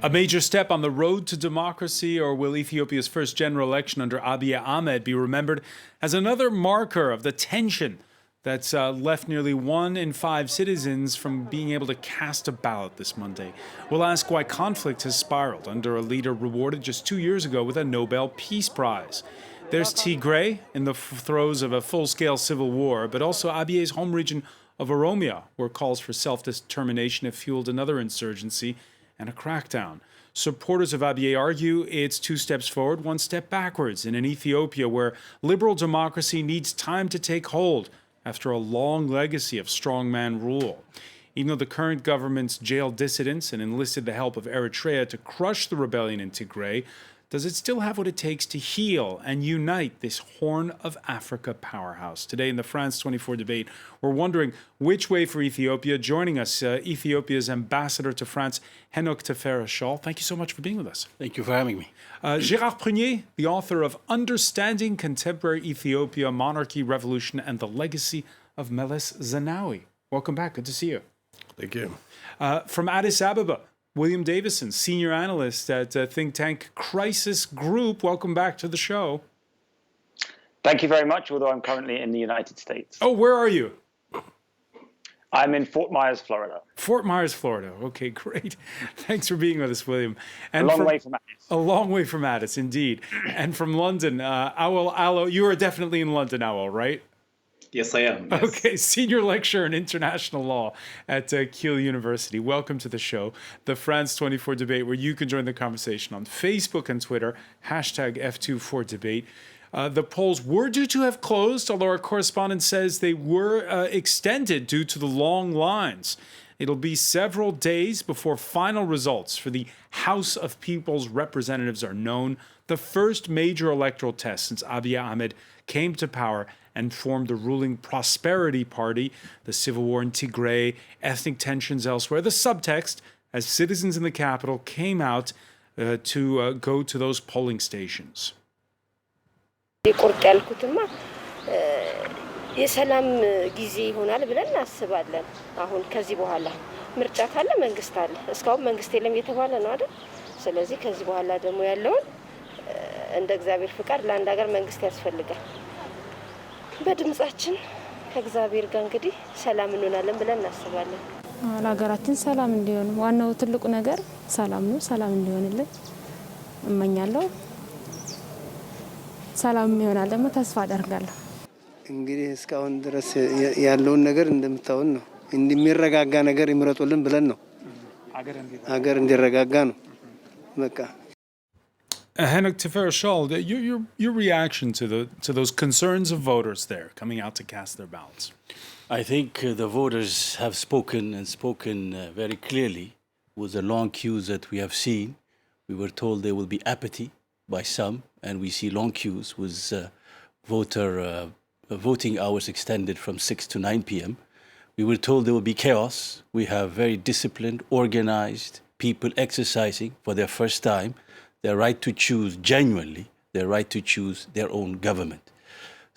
A major step on the road to democracy, or will Ethiopia's first general election under Abiy Ahmed be remembered as another marker of the tension that's left nearly 1 in 5 citizens from being able to cast a ballot this Monday? We'll ask why conflict has spiraled under a leader rewarded just 2 years ago with a Nobel Peace Prize. There's Tigray in the throes of a full-scale civil war, but also Abiy's home region of Oromia, where calls for self-determination have fueled another insurgency and a crackdown. Supporters of Abiy argue it's 2 steps forward, 1 step backwards in an Ethiopia where liberal democracy needs time to take hold after a long legacy of strongman rule. Even though the current government's jailed dissidents and enlisted the help of Eritrea to crush the rebellion in Tigray, does it still have what it takes to heal and unite this Horn of Africa powerhouse? Today in the France 24 debate, we're wondering which way for Ethiopia. Joining us, Ethiopia's ambassador to France, Henok Teferishol. Thank you so much for being with us. Thank you for having me. Gérard Prunier, the author of Understanding Contemporary Ethiopia, Monarchy, Revolution, and the Legacy of Meles Zenawi. Welcome back. Good to see you. Thank you. From Addis Ababa, William Davison, senior analyst at think tank Crisis Group. Welcome back to the show. Thank you very much, although I'm currently in the United States. Oh, where are you? I'm in Fort Myers, Florida. Fort Myers, Florida. Okay, great. Thanks for being with us, William. And a long way from Addis. A long way from Addis, indeed. And from London, Awal Allo. You are definitely in London, Awal, right? Yes, I am. Yes. Okay, senior lecturer in international law at Kiel University. Welcome to the show, the France 24 debate, where you can join the conversation on Facebook and Twitter, #F24debate. The polls were due to have closed, although our correspondent says they were extended due to the long lines. It'll be several days before final results for the House of People's Representatives are known, the first major electoral test since Abiy Ahmed came to power and formed the ruling Prosperity Party. The civil war in Tigray, ethnic tensions elsewhere, the subtext as citizens in the capital came out to go to those polling stations. የሰላም ጊዜ ይሆናል ብለን እናስባለን። አሁን ከዚህ በኋላ ምርጫ ካለ መንግስት አለ። እስካሁን መንግስት የለም እየተባለ ነው አይደል? ስለዚህ ከዚህ በኋላ ደግሞ ያለውን እንደ እግዚአብሔር ፍቃድ ለአንድ ሀገር መንግስት ያስፈልጋል። በድምጻችን ከእግዚአብሔር ጋር እንግዲህ ሰላም እንሆናለን ብለን እናስባለን። ለሀገራችን ሰላም እንዲሆን ዋናው ትልቁ ነገር ሰላም ነው። ሰላም እንዲሆንልን እመኛለሁ። ሰላም ይሆናል ደግሞ ተስፋ አደርጋለሁ። እንግዲህ እስካሁን ድረስ ያለውን ነገር እንደምታውን ነው። እንደሚረጋጋ ነገር ይምረጡልን ብለን ነው። ሀገር እንዲረጋጋ ነው። በቃ Henok Teferishol, your reaction to those concerns of voters there coming out to cast their ballots? I think the voters have spoken very clearly with the long queues that we have seen. We were told there will be apathy by some, and we see long queues with voting hours extended from 6 to 9 p.m. We were told there will be chaos. We have very disciplined, organized people exercising for their first time their right to choose genuinely, their right to choose their own government.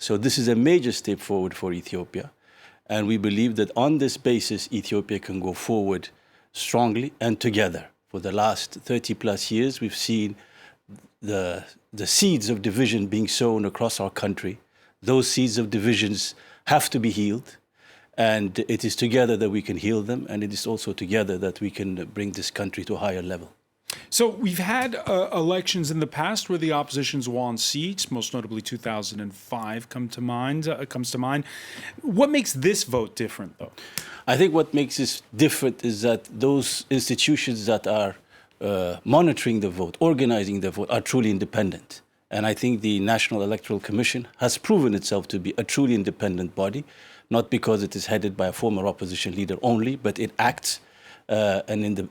So this is a major step forward for Ethiopia. And we believe that on this basis, Ethiopia can go forward strongly and together. For the last 30 plus years, we've seen the seeds of division being sown across our country. Those seeds of divisions have to be healed. And it is together that we can heal them. And it is also together that we can bring this country to a higher level. So we've had elections in the past where the opposition's won seats, most notably 2005 comes to mind. What makes this vote different, though? I think what makes this different is that those institutions that are monitoring the vote, organizing the vote, are truly independent. And I think the National Electoral Commission has proven itself to be a truly independent body, not because it is headed by a former opposition leader only, but it acts and in the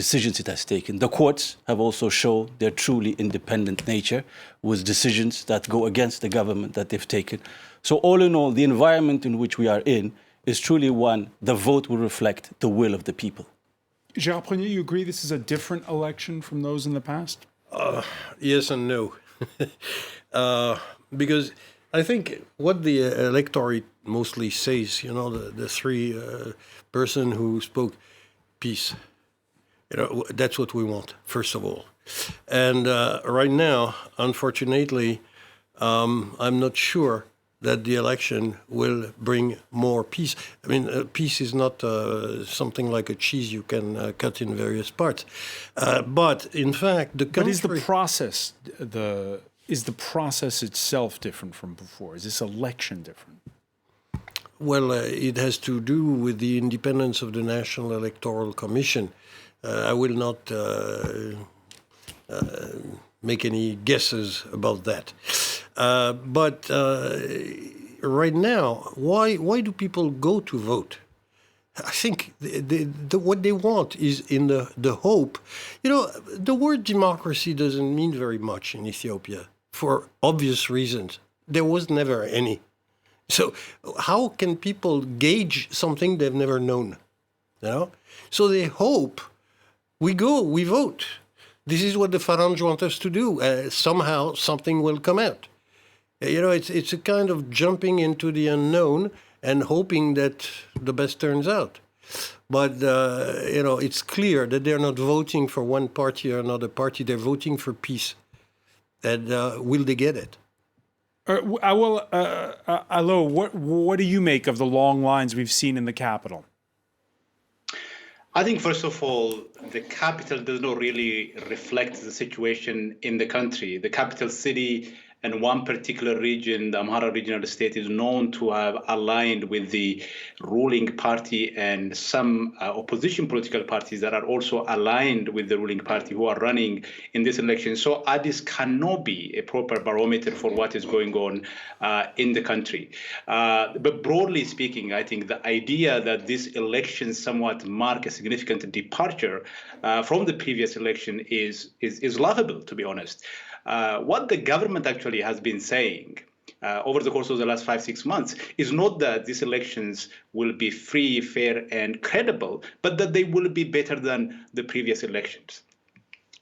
decisions it has taken. The courts have also shown their truly independent nature with decisions that go against the government that they've taken. So all in all, the environment in which we are in is truly one, the vote will reflect the will of the people. Gérard Prunier, you agree this is a different election from those in the past? Yes and no. Because I think what the electorate mostly says, the 3 person who spoke, peace, That's what we want, first of all. And right now, unfortunately, I'm not sure that the election will bring more peace. I mean, peace is not something like a cheese you can cut in various parts. But in fact, the country... But is the process itself different from before? Is this election different? Well, it has to do with the independence of the National Electoral Commission. I will not make any guesses about that. But right now, why do people go to vote? I think what they want is in the hope. The word democracy doesn't mean very much in Ethiopia for obvious reasons. There was never any. So how can people gauge something they've never known? So they hope. We go, we vote. This is what the Farange want us to do. Somehow something will come out. It's a kind of jumping into the unknown and hoping that the best turns out. But, it's clear that they're not voting for one party or another party. They're voting for peace. And will they get it? Alo, what do you make of the long lines we've seen in the capital? I think, first of all, the capital does not really reflect the situation in the country. The capital city and one particular region, the Amhara regional state, is known to have aligned with the ruling party and some opposition political parties that are also aligned with the ruling party who are running in this election. So Addis cannot be a proper barometer for what is going on in the country. But broadly speaking, I think the idea that this election somewhat mark a significant departure from the previous election is laughable, to be honest. What the government actually has been saying over the course of the last 5-6 months is not that these elections will be free, fair, and credible, but that they will be better than the previous elections.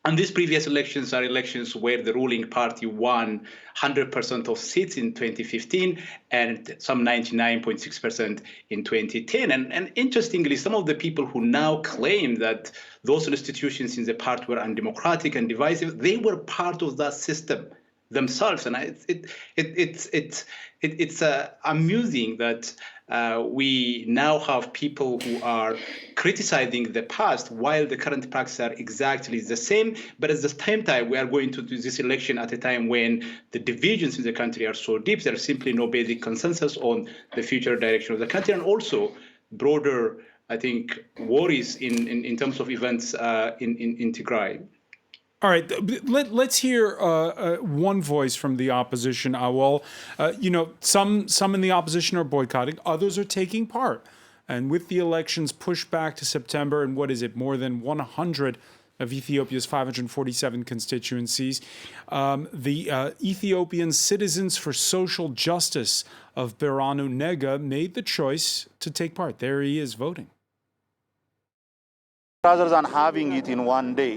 And these previous elections are elections where the ruling party won 100% of seats in 2015 and some 99.6% in 2010. And interestingly, some of the people who now claim that those institutions in the past were undemocratic and divisive, they were part of that system themselves. And it's amusing that we now have people who are criticizing the past while the current practices are exactly the same. But at the same time, we are going to do this election at a time when the divisions in the country are so deep, there's simply no basic consensus on the future direction of the country, and also broader, I think, worries in terms of events in Tigray. All right, let's hear one voice from the opposition, Awal. Some in the opposition are boycotting, others are taking part. And with the elections pushed back to September, and what is it, more than 100 of Ethiopia's 547 constituencies, the Ethiopian Citizens for Social Justice of Birhanu Nega made the choice to take part. There he is voting. Rather than having it in one day,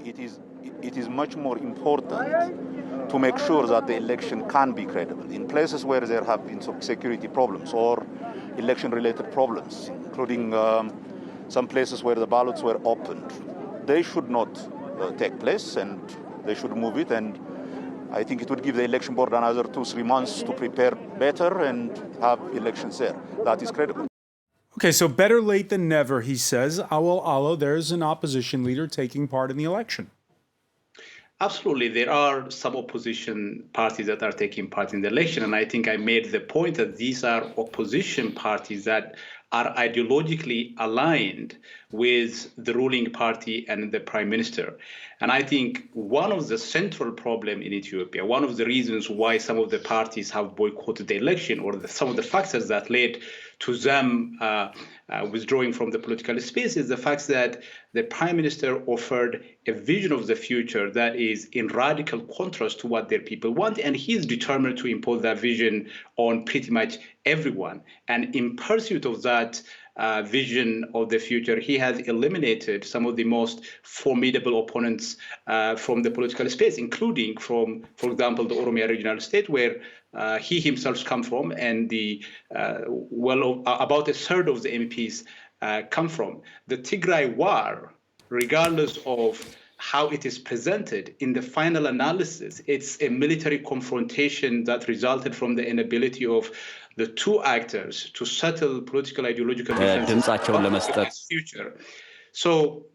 it is much more important to make sure that the election can be credible. In places where there have been some security problems or election-related problems, including some places where the ballots were opened, they should not take place, and they should move it. And I think it would give the election board another 2-3 months to prepare better and have elections there. That is credible. Okay, so better late than never, he says. Awal Alo, there's an opposition leader taking part in the election. Absolutely. There are some opposition parties that are taking part in the election. And I think I made the point that these are opposition parties that are ideologically aligned with the ruling party and the prime minister. And I think one of the central problems in Ethiopia, one of the reasons why some of the parties have boycotted the election, or some of the factors that led to them withdrawing from the political space, is the fact that the prime minister offered a vision of the future that is in radical contrast to what their people want, and he is determined to impose that vision on pretty much everyone. And in pursuit of that vision of the future, he has eliminated some of the most formidable opponents from the political space, including from, for example, the Oromia regional state, where he himself comes from, and about a third of the MPs come from. The Tigray war regardless of how it is presented, in the final analysis, it's a military confrontation that resulted from the inability of the two actors to settle political ideological differences future. So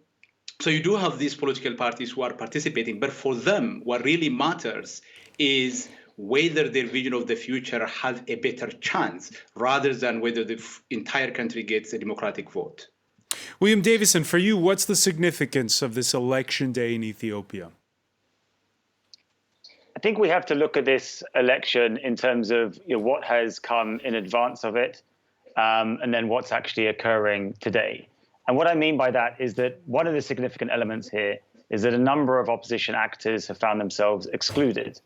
you do have these political parties who are participating, but for them, what really matters is whether their vision of the future has a better chance rather than whether the entire country gets a democratic vote. William Davison, for you, what's the significance of this election day in Ethiopia? I think we have to look at this election in terms of what has come in advance of it, and then what's actually occurring today. And what I mean by that is that one of the significant elements here is that a number of opposition actors have found themselves excluded.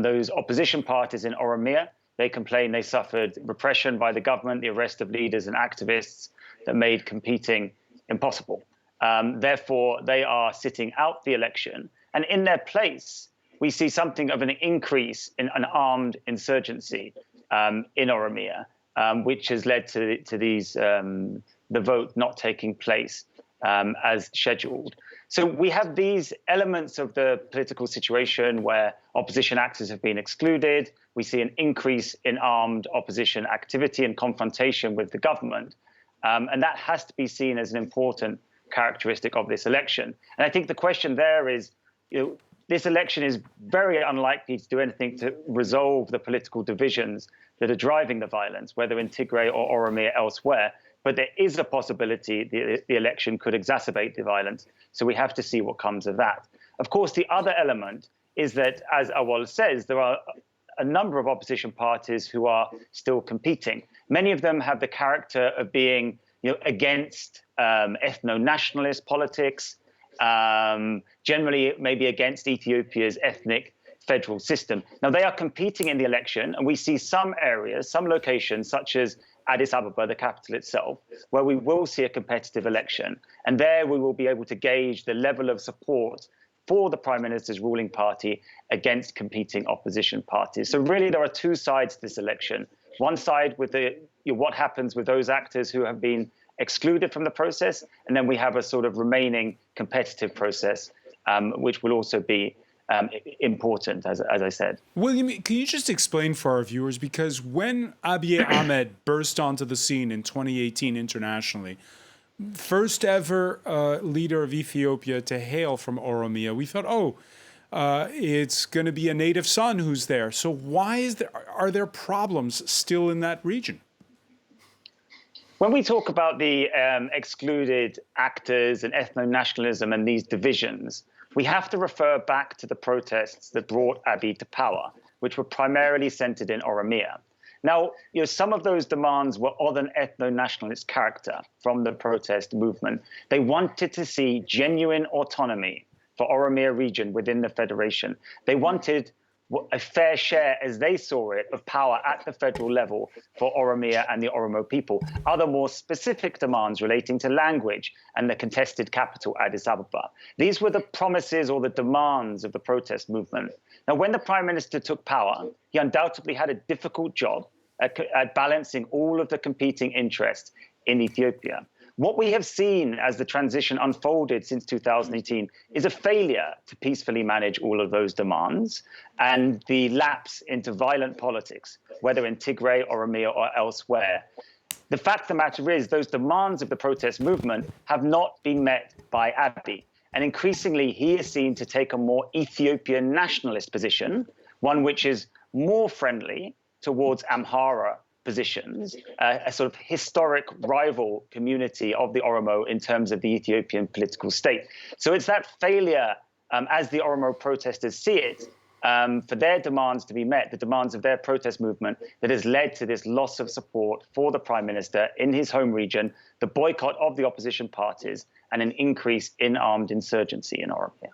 Those opposition parties in Oromia, they complain they suffered repression by the government, the arrest of leaders and activists that made competing impossible. Therefore, they are sitting out the election. And in their place, we see something of an increase in an armed insurgency in Oromia, which has led to these the vote not taking place as scheduled. So we have these elements of the political situation where opposition actors have been excluded. We see an increase in armed opposition activity and confrontation with the government. And that has to be seen as an important characteristic of this election. And I think the question there is, this election is very unlikely to do anything to resolve the political divisions that are driving the violence, whether in Tigray or Oromia elsewhere. But there is a possibility the election could exacerbate the violence. So we have to see what comes of that. Of course, the other element is that, as Awal says, there are a number of opposition parties who are still competing. Many of them have the character of being against ethno-nationalist politics, generally maybe against Ethiopia's ethnic federal system. Now, they are competing in the election, and we see some areas, some locations, such as Addis Ababa, the capital itself, where we will see a competitive election. And there we will be able to gauge the level of support for the Prime Minister's ruling party against competing opposition parties. So really, there are two sides to this election. One side with what happens with those actors who have been excluded from the process, and then we have a sort of remaining competitive process, which will also be important, as I said. William, can you just explain for our viewers, because when Abiy Ahmed burst onto the scene in 2018 internationally, first ever leader of Ethiopia to hail from Oromia, we thought, it's going to be a native son who's there. So why are there problems still in that region? When we talk about the excluded actors and ethno-nationalism and these divisions, we have to refer back to the protests that brought Abiy to power, which were primarily centered in Oromia. Now, some of those demands were of an ethno-nationalist character from the protest movement. They wanted to see genuine autonomy for Oromia region within the federation. They wanted a fair share, as they saw it, of power at the federal level for Oromia and the Oromo people. Other more specific demands relating to language and the contested capital, Addis Ababa. These were the promises or the demands of the protest movement. Now, when the Prime Minister took power, he undoubtedly had a difficult job at balancing all of the competing interests in Ethiopia. What we have seen as the transition unfolded since 2018 is a failure to peacefully manage all of those demands and the lapse into violent politics, whether in Tigray, Oromia, or elsewhere. The fact of the matter is those demands of the protest movement have not been met by Abiy. And increasingly, he is seen to take a more Ethiopian nationalist position, one which is more friendly towards Amhara positions, a sort of historic rival community of the Oromo in terms of the Ethiopian political state. So it's that failure, as the Oromo protesters see it, for their demands to be met, the demands of their protest movement, that has led to this loss of support for the Prime Minister in his home region, the boycott of the opposition parties, and an increase in armed insurgency in Oromia.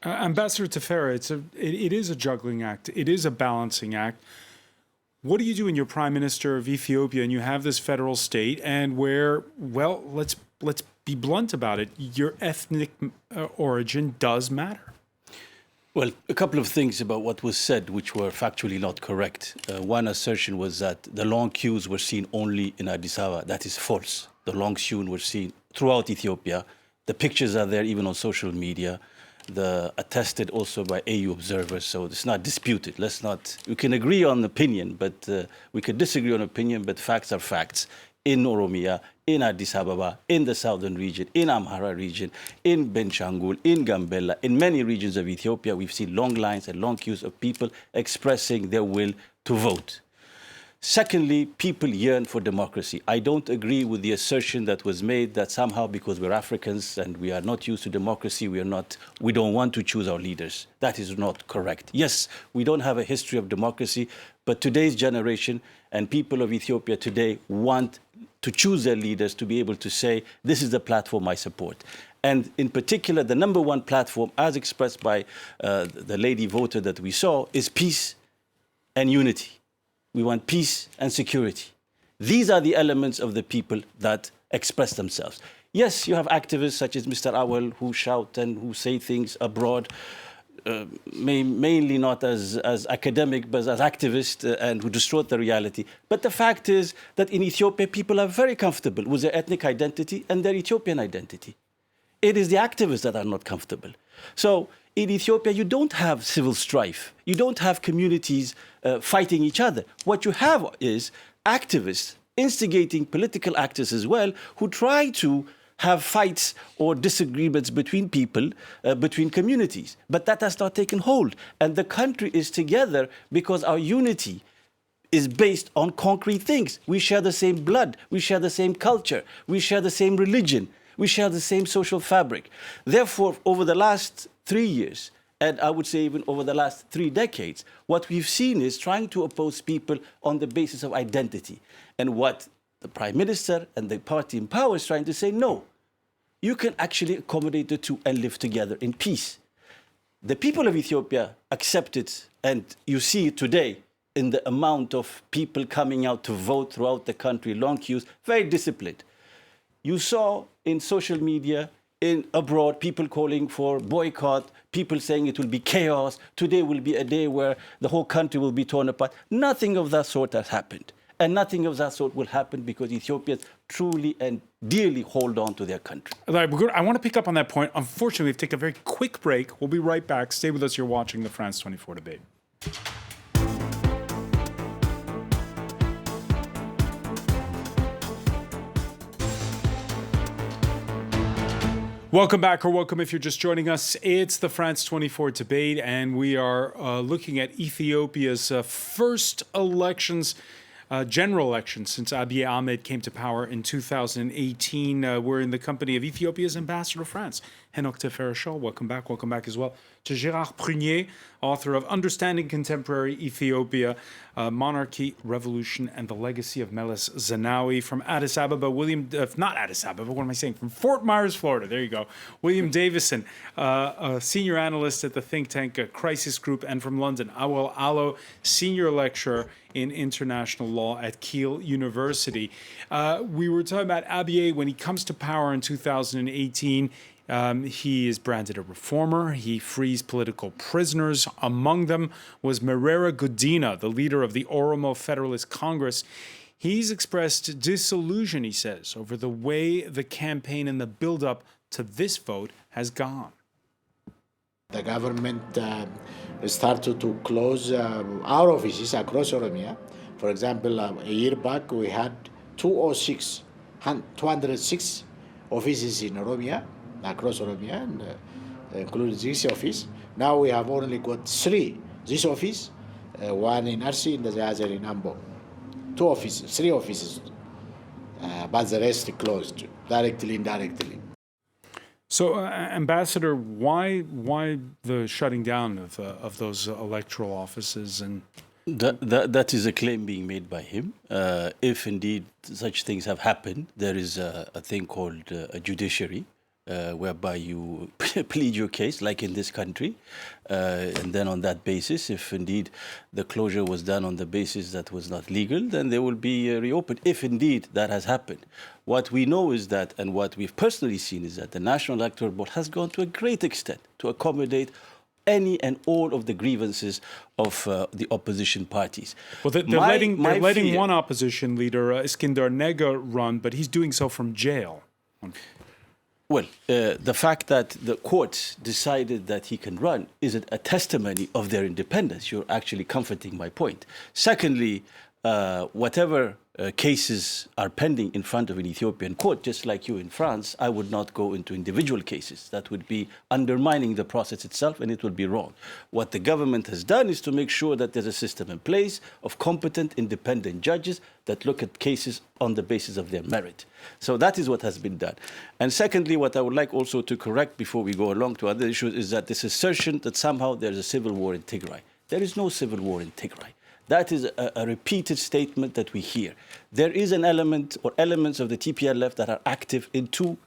Ambassador Tefera, it is a juggling act. It is a balancing act. What do you do when you're Prime Minister of Ethiopia and you have this federal state and where, well, let's be blunt about it, your ethnic origin does matter? Well, a couple of things about what was said which were factually not correct. One assertion was that the long queues were seen only in Addis Ababa. That is false. The long queues were seen throughout Ethiopia. The pictures are there even on social media. Attested also by AU observers, so it's not disputed. We can agree on opinion, but we can disagree on opinion, but facts are facts. In Oromia, in Addis Ababa, in the southern region, in Amhara region, in Benshangul, in Gambella, in many regions of Ethiopia, we've seen long lines and long queues of people expressing their will to vote. Secondly, people yearn for democracy. I don't agree with the assertion that was made that somehow because we're Africans and we are not used to democracy, we don't want to choose our leaders. That is not correct. Yes, we don't have a history of democracy, but today's generation and people of Ethiopia today want to choose their leaders to be able to say, this is the platform I support. And in particular, the number one platform, as expressed by the lady voter that we saw, is peace and unity. We want peace and security. These are the elements of the people that express themselves. Yes, you have activists such as Mr. Awal who shout and who say things abroad, mainly not as academic, but as activists and who distort the reality. But the fact is that in Ethiopia, people are very comfortable with their ethnic identity and their Ethiopian identity. It is the activists that are not comfortable. So in Ethiopia, you don't have civil strife. You don't have communities fighting each other. What you have is activists instigating political actors as well who try to have fights or disagreements between people, between communities. But that has not taken hold. And the country is together because our unity is based on concrete things. We share the same blood. We share the same culture. We share the same religion. We share the same social fabric. Therefore, over the last 3 years, and I would say even over the last 3 decades, what we've seen is trying to oppose people on the basis of identity. And what the Prime Minister and the party in power is trying to say, no, you can actually accommodate the two and live together in peace. The people of Ethiopia accept it, and you see it today in the amount of people coming out to vote throughout the country, long queues, very disciplined. You saw in social media, abroad, people calling for boycott, people saying it will be chaos. Today will be a day where the whole country will be torn apart. Nothing of that sort has happened. And nothing of that sort will happen because Ethiopians truly and dearly hold on to their country. I want to pick up on that point. Unfortunately, we've taken a very quick break. We'll be right back. Stay with us. You're watching the France 24 debate. Welcome back, or welcome if you're just joining us. It's the France 24 debate, and we are looking at Ethiopia's first elections, general elections, since Abiy Ahmed came to power in 2018. We're in the company of Ethiopia's ambassador to France, Henok Teferishol. Welcome back as well to Gérard Prunier, author of Understanding Contemporary Ethiopia, Monarchy, Revolution, and the Legacy of Meles Zenawi. From Addis Ababa, from Fort Myers, Florida. There you go. William Davison, a senior analyst at the think tank Crisis Group, and from London, Awal Allo, senior lecturer in international law at Kiel University. We were talking about Abiy when he comes to power in 2018. He is branded a reformer. He frees political prisoners. Among them was Merera Gudina, the leader of the Oromo Federalist Congress. He's expressed disillusion, he says, over the way the campaign and the build-up to this vote has gone. The government started to close our offices across Oromia. For example, a year back, we had 206 offices in Oromia, across Oromia, and including this office. Now we have only got 3. This office, one in Arsi and the other in Ambo. 3 offices, but the rest closed, directly, indirectly. So, Ambassador, why the shutting down of those electoral offices? And that is a claim being made by him. If indeed such things have happened, there is a thing called a judiciary, whereby you plead your case, like in this country, and then on that basis, if indeed the closure was done on the basis that was not legal, then they will be reopened, if indeed that has happened. What we know is that, and what we've personally seen is that the National Electoral Board has gone to a great extent to accommodate any and all of the grievances of the opposition parties. Well, they're letting one opposition leader, Iskandar Nega, run, but he's doing so from jail. Well, the fact that the courts decided that he can run is a testimony of their independence. You're actually comforting my point. Secondly, whatever cases are pending in front of an Ethiopian court, just like you in France, I would not go into individual cases. That would be undermining the process itself, and it would be wrong. What the government has done is to make sure that there's a system in place of competent, independent judges that look at cases on the basis of their merit. So that is what has been done. And secondly, what I would like also to correct before we go along to other issues is that this assertion that somehow there's a civil war in Tigray. There is no civil war in Tigray. That is a repeated statement that we hear. There is an element or elements of the TPLF that are active in two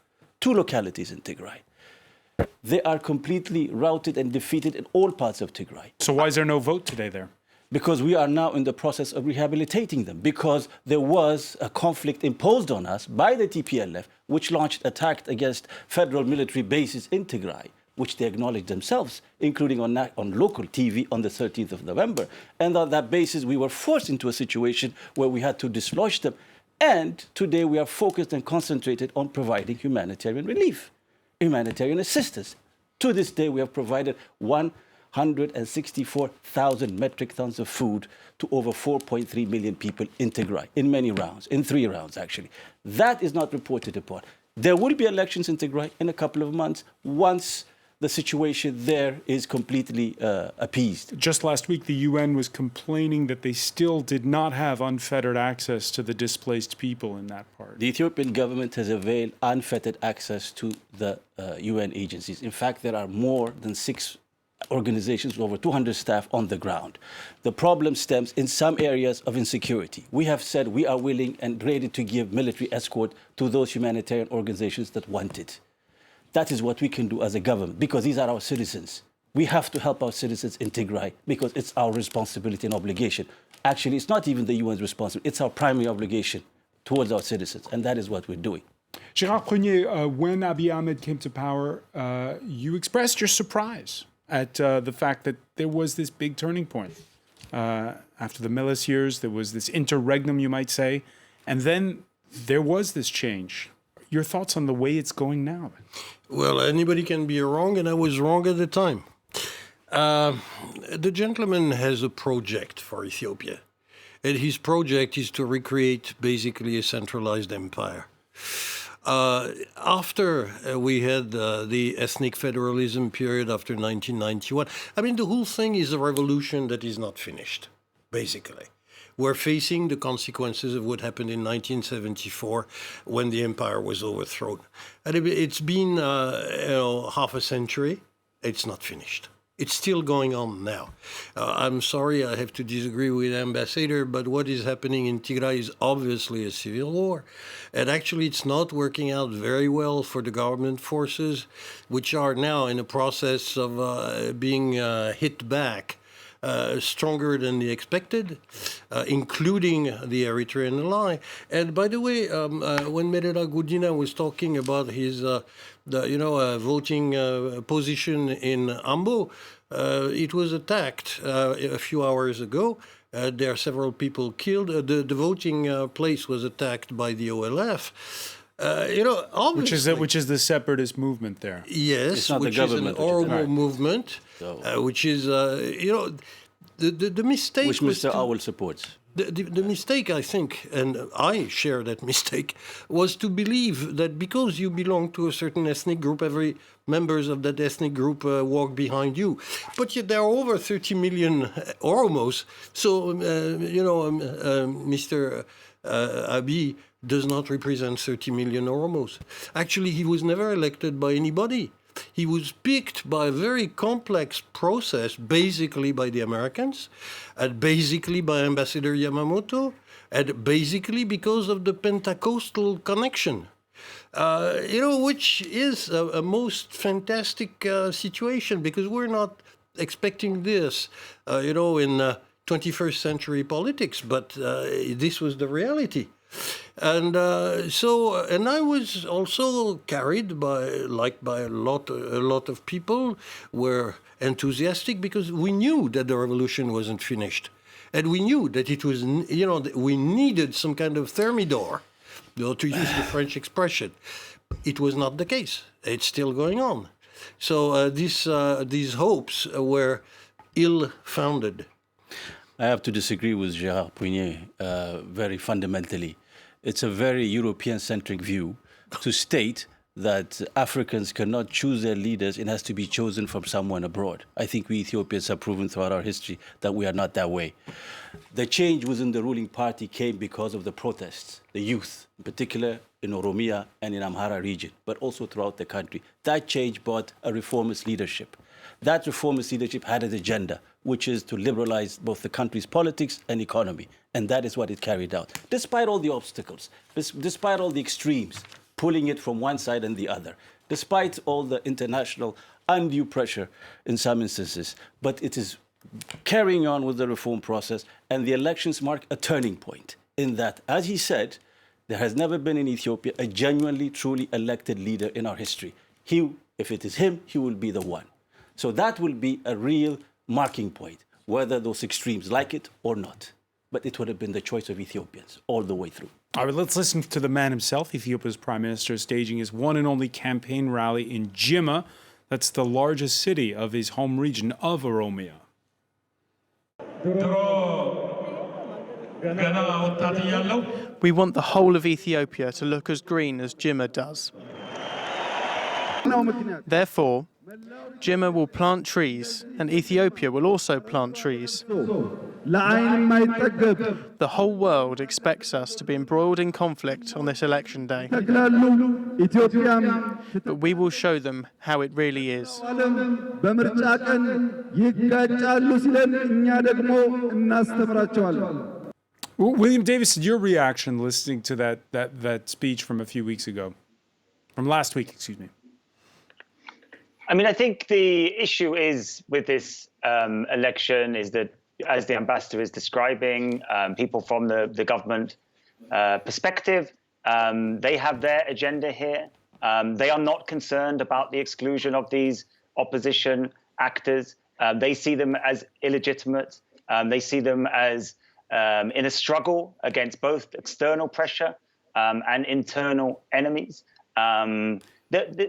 localities in Tigray. They are completely routed and defeated in all parts of Tigray. So why is there no vote today there? Because we are now in the process of rehabilitating them, because there was a conflict imposed on us by the TPLF, which launched attacks against federal military bases in Tigray, which they acknowledged themselves, including on local TV on the 13th of November. And on that basis, we were forced into a situation where we had to dislodge them. And today we are focused and concentrated on providing humanitarian relief, humanitarian assistance. To this day, we have provided 164,000 metric tons of food to over 4.3 million people in Tigray, in many rounds, in 3 rounds actually. That is not reported upon. There will be elections in Tigray in a couple of months once the situation there is completely appeased. Just last week, the UN was complaining that they still did not have unfettered access to the displaced people in that part. The Ethiopian government has availed unfettered access to the UN agencies. In fact, there are more than 6 organizations with over 200 staff on the ground. The problem stems in some areas of insecurity. We have said we are willing and ready to give military escort to those humanitarian organizations that want it. That is what we can do as a government, because these are our citizens. We have to help our citizens in Tigray because it's our responsibility and obligation. Actually, it's not even the UN's responsibility. It's our primary obligation towards our citizens, and that is what we're doing. Gérard Prunier, when Abiy Ahmed came to power, you expressed your surprise at the fact that there was this big turning point. After the Meles years, there was this interregnum, you might say, and then there was this change. Your thoughts on the way it's going now? Well, anybody can be wrong, and I was wrong at the time. The gentleman has a project for Ethiopia, and his project is to recreate basically a centralized empire. After we had the ethnic federalism period after 1991, I mean, the whole thing is a revolution that is not finished, basically. We're facing the consequences of what happened in 1974 when the empire was overthrown. And it's been half a century. It's not finished. It's still going on now. I'm sorry, I have to disagree with Ambassador, but what is happening in Tigray is obviously a civil war. And actually, it's not working out very well for the government forces, which are now in a process of being hit back stronger than they expected, including the Eritrean ally. And by the way, when Merera Gudina was talking about his voting position in Ambo, it was attacked a few hours ago. There are several people killed. The voting place was attacked by the OLF. Which is the separatist movement there. Yes, which is an Oromo movement, which is the mistake. Which Mr. Owl supports. The mistake, I think, and I share that mistake, was to believe that because you belong to a certain ethnic group, every members of that ethnic group walk behind you. But yet there are over 30 million Oromos. So, Mr. Abiy does not represent 30 million Oromos. Actually, he was never elected by anybody. He was picked by a very complex process, basically by the Americans, and basically by Ambassador Yamamoto, and basically because of the Pentecostal connection, which is a most fantastic situation, because we're not expecting this, in 21st century politics, but this was the reality. And and I was also carried by a lot of people were enthusiastic because we knew that the revolution wasn't finished, and we knew that it was, we needed some kind of thermidor, to use the French expression. it was not the case. It's still going on. So these hopes were ill-founded. I have to disagree with Gérard Pougnier very fundamentally. It's a very European-centric view to state that Africans cannot choose their leaders. It has to be chosen from someone abroad. I think we Ethiopians have proven throughout our history that we are not that way. The change within the ruling party came because of the protests, the youth, in particular in Oromia and in Amhara region, but also throughout the country. That change brought a reformist leadership. That reformist leadership had an agenda, which is to liberalize both the country's politics and economy. And that is what it carried out. Despite all the obstacles, despite all the extremes, pulling it from one side and the other, despite all the international undue pressure in some instances. But it is carrying on with the reform process, and the elections mark a turning point in that, as he said, there has never been in Ethiopia a genuinely, truly elected leader in our history. If it is him, he will be the one. So that will be a real marking point, whether those extremes like it or not. But it would have been the choice of Ethiopians all the way through. All right, let's listen to the man himself. Ethiopia's prime minister staging his one and only campaign rally in Jimma. That's the largest city of his home region of Oromia. We want the whole of Ethiopia to look as green as Jimma does. Therefore, Jimma will plant trees, and Ethiopia will also plant trees. The whole world expects us to be embroiled in conflict on this election day. But we will show them how it really is. William Davis, your reaction listening to that speech from a few weeks ago, from last week, excuse me. I mean, I think the issue is with this election is that, as the ambassador is describing, people from the government perspective, they have their agenda here. They are not concerned about the exclusion of these opposition actors. They see them as illegitimate. They see them as in a struggle against both external pressure and internal enemies. The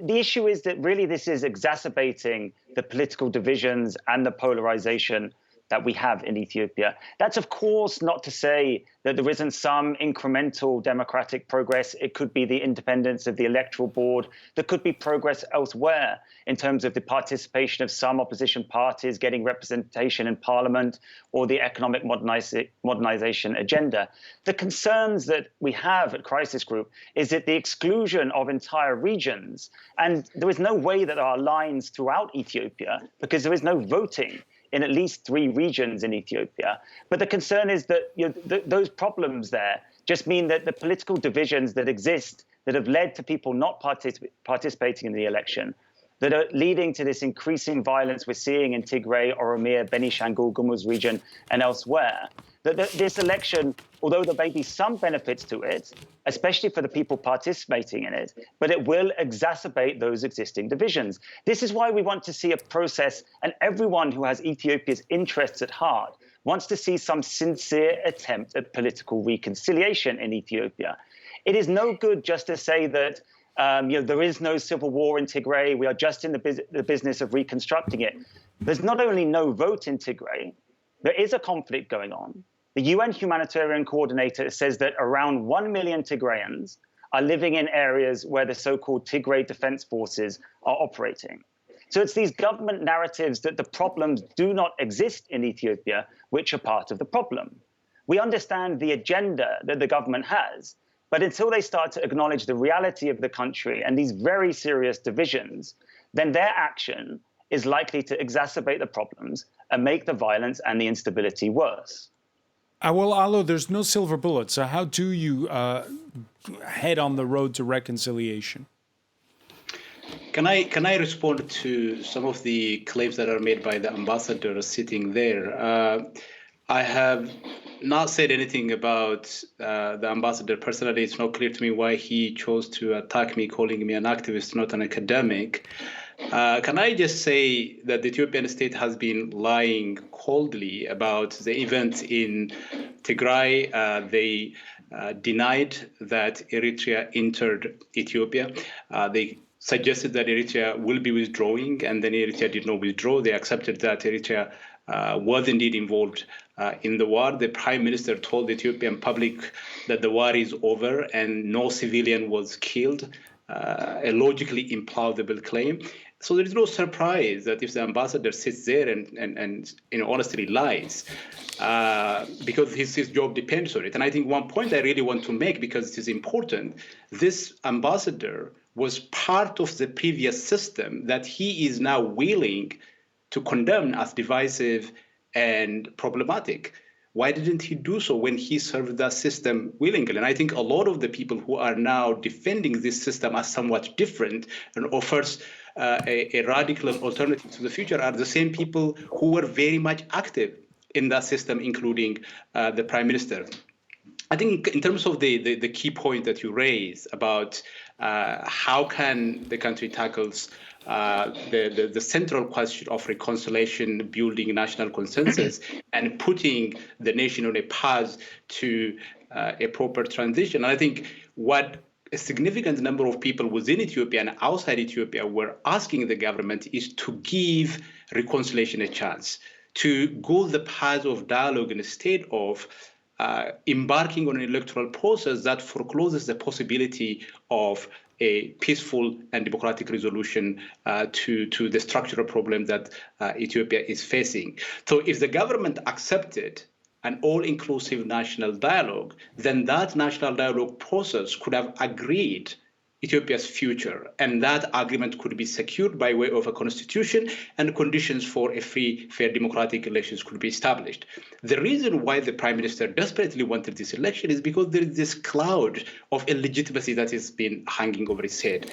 issue is that really this is exacerbating the political divisions and the polarization that we have in Ethiopia. That's, of course, not to say that there isn't some incremental democratic progress. It could be the independence of the electoral board. There could be progress elsewhere in terms of the participation of some opposition parties getting representation in parliament or the economic modernization agenda. The concerns that we have at Crisis Group is that the exclusion of entire regions, and there is no way that there are lines throughout Ethiopia because there is no voting in at least 3 regions in Ethiopia. But the concern is that those problems there just mean that the political divisions that exist that have led to people not participating in the election, that are leading to this increasing violence we're seeing in Tigray, Oromia, Benishangul Gumuz region, and elsewhere, that this election, although there may be some benefits to it, especially for the people participating in it, but it will exacerbate those existing divisions. This is why we want to see a process, and everyone who has Ethiopia's interests at heart wants to see some sincere attempt at political reconciliation in Ethiopia. It is no good just to say that there is no civil war in Tigray. We are just in the business of reconstructing it. There's not only no vote in Tigray, there is a conflict going on. The UN humanitarian coordinator says that around 1 million Tigrayans are living in areas where the so-called Tigray Defense Forces are operating. So it's these government narratives that the problems do not exist in Ethiopia, which are part of the problem. We understand the agenda that the government has, but until they start to acknowledge the reality of the country and these very serious divisions, then their action is likely to exacerbate the problems and make the violence and the instability worse. Well, Alo, there's no silver bullet. So how do you head on the road to reconciliation? Can I respond to some of the claims that are made by the ambassador sitting there? I have not said anything about the ambassador personally. It's not clear to me why he chose to attack me, calling me an activist, not an academic. Can I just say that the Ethiopian state has been lying coldly about the events in Tigray? They denied that Eritrea entered Ethiopia. They suggested that Eritrea will be withdrawing, and then Eritrea did not withdraw. They accepted that Eritrea was indeed involved in the war. The prime minister told the Ethiopian public that the war is over and no civilian was killed, a logically implausible claim. So there is no surprise that if the ambassador sits there and honestly lies, because his job depends on it. And I think one point I really want to make, because it is important, this ambassador was part of the previous system that he is now willing to condemn as divisive and problematic. Why didn't he do so when he served that system willingly? And I think a lot of the people who are now defending this system as somewhat different and offers a radical alternative to the future are the same people who were very much active in that system, including the prime minister. I think in terms of the key point that you raised about how can the country tackles the central question of reconciliation, building national consensus, and putting the nation on a path to a proper transition. And I think what a significant number of people within Ethiopia and outside Ethiopia were asking the government is to give reconciliation a chance, to go the path of dialogue instead of embarking on an electoral process that forecloses the possibility of a peaceful and democratic resolution to the structural problem that Ethiopia is facing. So if the government accepted an all-inclusive national dialogue, then that national dialogue process could have agreed Ethiopia's future, and that agreement could be secured by way of a constitution, and conditions for a free, fair, democratic elections could be established. The reason why the prime minister desperately wanted this election is because there is this cloud of illegitimacy that has been hanging over his head.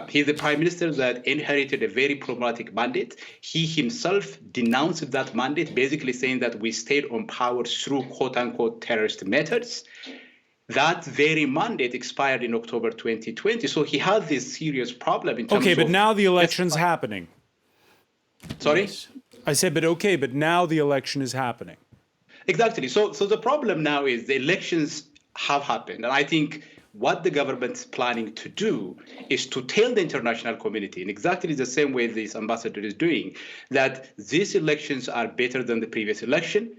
He's the prime minister that inherited a very problematic mandate. He himself denounced that mandate, basically saying that we stayed on power through quote-unquote terrorist methods. That very mandate expired in October 2020. So he had this serious problem in terms of... Okay, but now the election's happening. Sorry? I said, but now the election is happening. Exactly. So the problem now is the elections have happened. And I think what the government is planning to do is to tell the international community, in exactly the same way this ambassador is doing, that these elections are better than the previous election.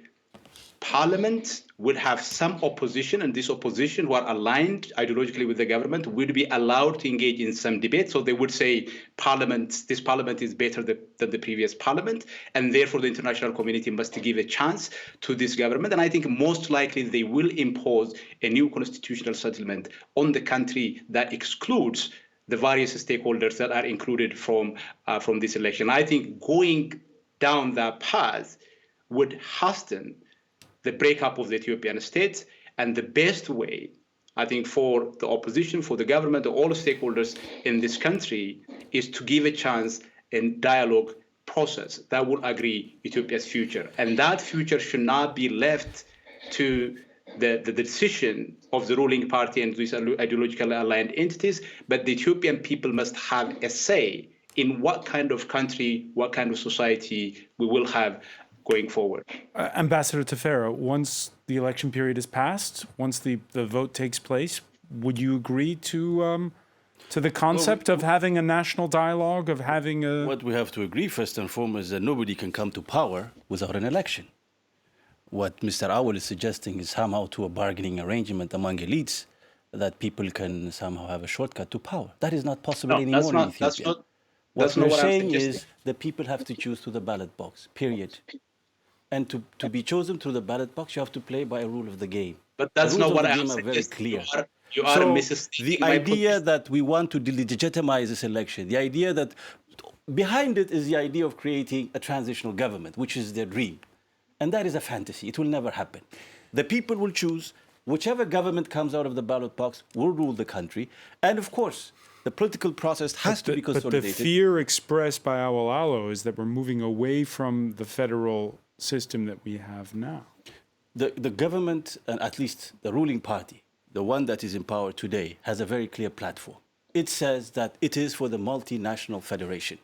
Parliament would have some opposition, and this opposition, who are aligned ideologically with the government, would be allowed to engage in some debate. So they would say, this parliament is better than the previous parliament, and therefore the international community must give a chance to this government. And I think most likely they will impose a new constitutional settlement on the country that excludes the various stakeholders that are included from this election. I think going down that path would hasten the breakup of the Ethiopian state, and the best way, I think, for the opposition, for the government, all stakeholders in this country, is to give a chance in dialogue process that will agree Ethiopia's future. And that future should not be left to the decision of the ruling party and these ideologically aligned entities, but the Ethiopian people must have a say in what kind of country, what kind of society we will have going forward. Ambassador Tefera, once the election period is passed, once the vote takes place, would you agree to the concept of having a national dialogue, of having a... What we have to agree, first and foremost, is that nobody can come to power without an election. What Mr. Awal is suggesting is somehow to a bargaining arrangement among elites that people can somehow have a shortcut to power. That is not possible anymore in Ethiopia. What we're saying is that people have to choose through the ballot box, period. And to be chosen through the ballot box, you have to play by a rule of the game. But that's not what I'm saying. Very clear. You are the idea that we want to delegitimize this election, the idea that behind it is the idea of creating a transitional government, which is their dream. And that is a fantasy. It will never happen. The people will choose whichever government comes out of the ballot box will rule the country. And of course, the political process has to be consolidated. But the fear expressed by Awal Alo is that we're moving away from the federal system that we have now. The government, and at least the ruling party, the one that is in power today, has a very clear platform. It says that it is for the multinational federation.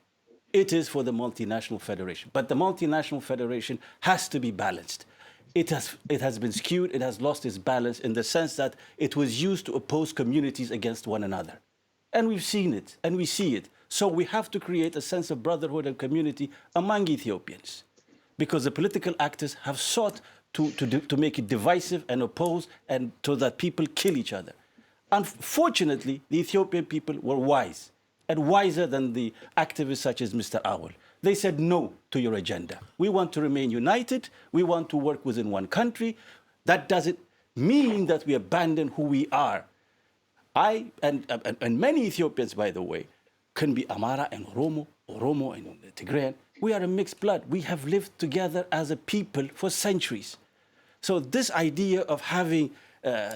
It is for the multinational federation. But the multinational federation has to be balanced. it has been skewed, it has lost its balance in the sense that it was used to oppose communities against one another. And we've seen it, and we see it. So we have to create a sense of brotherhood and community among Ethiopians, because the political actors have sought to make it divisive and oppose, and so that people kill each other. Unfortunately, the Ethiopian people were wise, and wiser than the activists such as Mr. Awal. They said no to your agenda. We want to remain united. We want to work within one country. That doesn't mean that we abandon who we are. And many Ethiopians, by the way, can be Amara and Oromo and Tigray. We are a mixed blood. We have lived together as a people for centuries. So this idea of having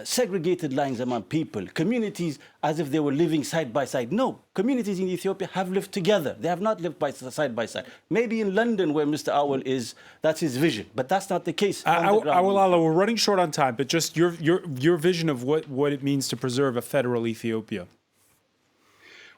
segregated lines among people, communities as if they were living side by side. No, communities in Ethiopia have lived together. They have not lived side by side. Maybe in London, where Mr. Awal is, that's his vision, but that's not the case. Awal, we're running short on time, but just your vision of what it means to preserve a federal Ethiopia.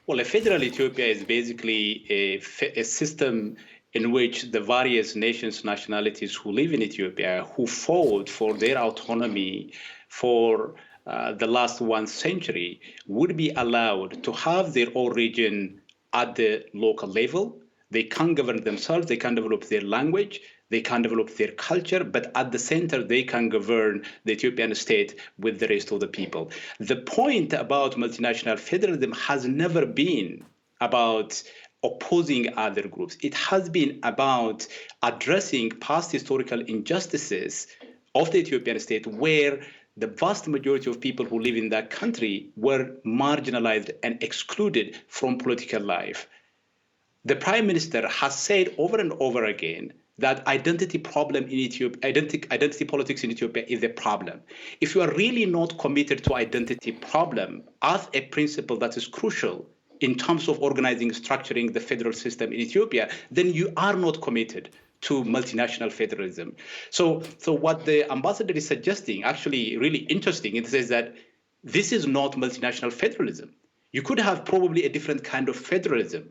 Well, a federal Ethiopia is basically a system in which the various nations, nationalities who live in Ethiopia, who fought for their autonomy for the last 1 century, would be allowed to have their own region at the local level. They can govern themselves, they can develop their language, they can develop their culture, but at the center, they can govern the Ethiopian state with the rest of the people. The point about multinational federalism has never been about opposing other groups. It has been about addressing past historical injustices of the Ethiopian state, where the vast majority of people who live in that country were marginalized and excluded from political life. The Prime Minister has said over and over again that identity problem in Ethiopia, identity politics in Ethiopia is a problem. If you are really not committed to identity problem as a principle that is crucial in terms of organizing, structuring the federal system in Ethiopia, then you are not committed to multinational federalism. So what the ambassador is suggesting, actually really interesting, it says that this is not multinational federalism. You could have probably a different kind of federalism,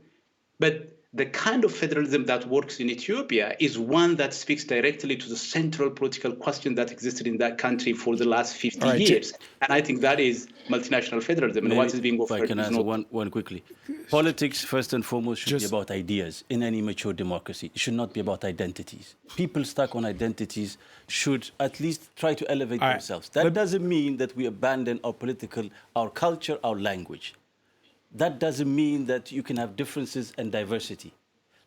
but the kind of federalism that works in Ethiopia is one that speaks directly to the central political question that existed in that country for the last 50 years. And I think that is multinational federalism. And what is being offered if I can answer one quickly. Politics, first and foremost, should be about ideas in any mature democracy. It should not be about identities. People stuck on identities should at least try to elevate themselves. That doesn't mean that we abandon our culture, our language. That doesn't mean that you can have differences and diversity.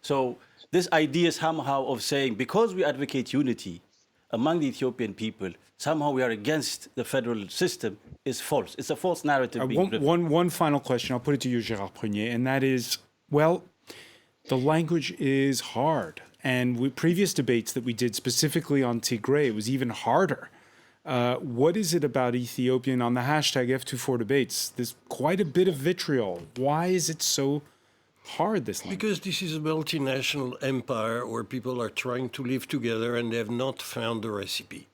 So this idea somehow of saying, because we advocate unity among the Ethiopian people, somehow we are against the federal system is false. It's a false narrative being driven. One final question, I'll put it to you, Gérard Prunier, and that is, well, the language is hard. And previous debates that we did specifically on Tigray, it was even harder. What is it about Ethiopian on the hashtag F24 debates? There's quite a bit of vitriol. Why is it so hard, this language? Because this is a multinational empire where people are trying to live together and they have not found the recipe.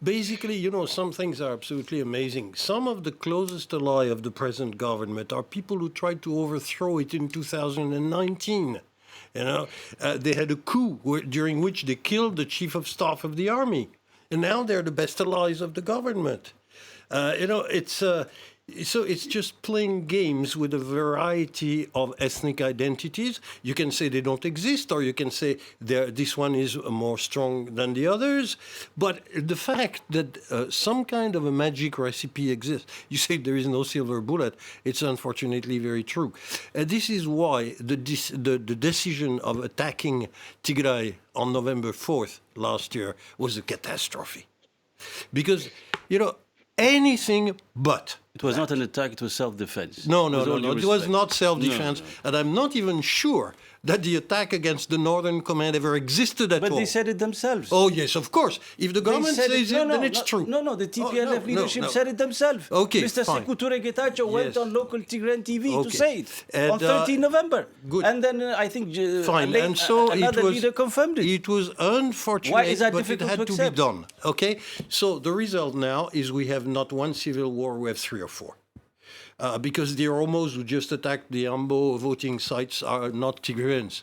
Basically, some things are absolutely amazing. Some of the closest ally of the present government are people who tried to overthrow it in 2019. They had a coup during which they killed the chief of staff of the army. And now they're the best allies of the government. It's just playing games with a variety of ethnic identities. You can say they don't exist, or you can say this one is more strong than the others. But the fact that some kind of a magic recipe exists, you say there is no silver bullet, it's unfortunately very true. This is why the decision of attacking Tigray on November 4th last year was a catastrophe. Because, anything but. It was not an attack, it was self-defense. No. It was not self-defense. No. And I'm not even sure that the attack against the Northern Command ever existed at all. But they said it themselves. Oh, yes, of course. If the government says it, then it's true. No, the TPLF leadership said it themselves. Okay, Mr. fine. Sekou Touré Getachew went on local Tigrayan TV to say it and, on 13 November. Good. And then I think and so another leader confirmed it. It was unfortunate, Why is that but it had to be done. Okay? So the result now is we have not one civil war, we have 3 or 4. Because the Oromos who just attacked the Ambo voting sites are not Tigrayans.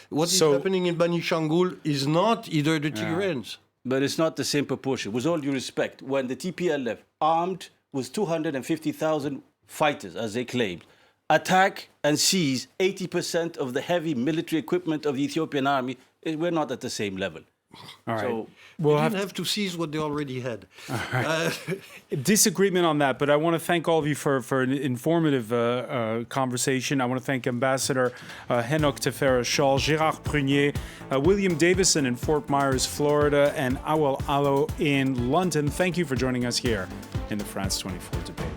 What is happening in Bani Shangul is not either the Tigrayans. But it's not the same proportion. With all due respect, when the TPLF, armed with 250,000 fighters, as they claimed, attack and seize 80% of the heavy military equipment of the Ethiopian army, we're not at the same level. All right. So We'll have to seize what they already had. Disagreement on that, but I want to thank all of you for an informative conversation. I want to thank Ambassador Henok Tefera Shaw, Gérard Prunier, William Davison in Fort Myers, Florida, and Awal Allo in London. Thank you for joining us here in the France 24 debate.